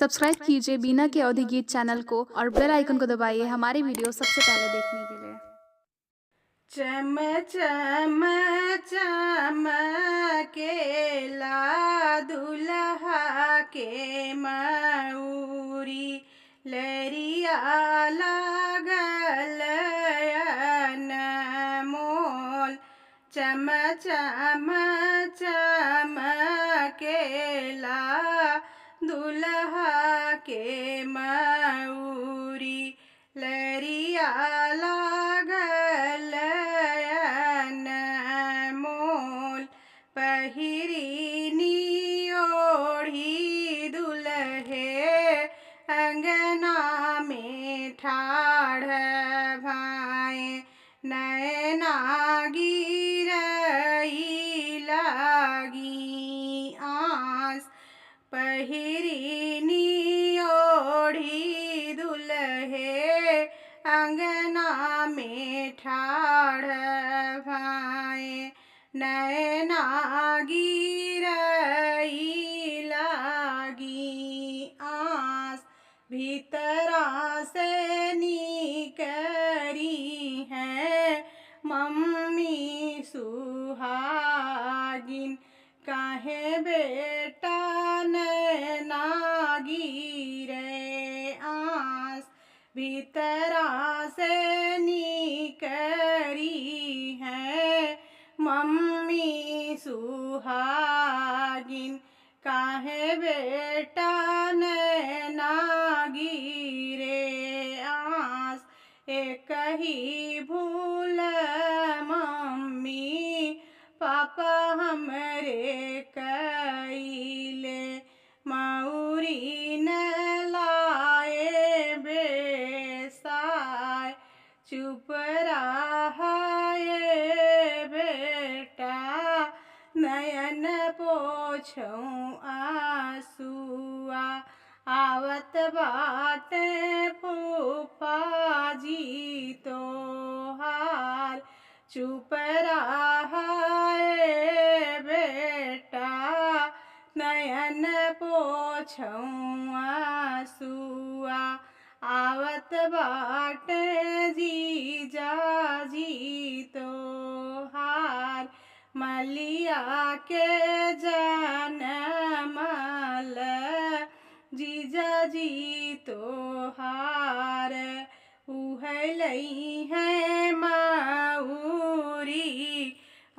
Subscribe कीजिए बीना के अवधि गीत चैनल को और बेल आइकन को दबाइए हमारी वीडियो सबसे पहले देखने के लिए। चम चम चमकेला दुल्हा के मऊरी, लरिया लागल अनमोल। चम चम चमकेला दुल्हा के मऊरी, लरिया लागल अनमोल। पहिरीनी ओढ़ी दुल्हे अंगना में ठाढ़ भाए, नैना गिरई लागी आस। पहिरीनी ओढ़ी दुल्हे अंगना में ठाढ़ भाए, नैना गिरई लागी आस। भीतरा से निकरी है मम्मी सुहागिन, काहे बेटा नैना गिरे आस। भीतरा से निकरी है मम्मी सुहागिन, काहे बेटा नैना गिरे आस। एक ही भूल मम्मी पापा हमरे कइले, मऊरी न लाए बेसाय। चुप रहाए बेटा नयन पोछऊँ आंसुआ, आवत बाटे फूफा जी तोहार। चुप रहाए बेटा नयन पोछऊँ आंसुआ, आवत बाटे जीजा जी तोहार। मलिया के जनमल जीजा जी तोहार, उहलई है मऊरी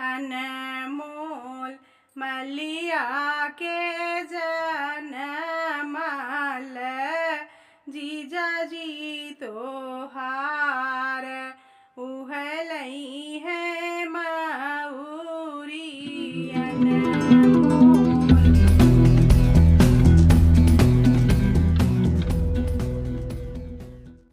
अनमोल। मलिया के जनमल जीजा जी तोहार।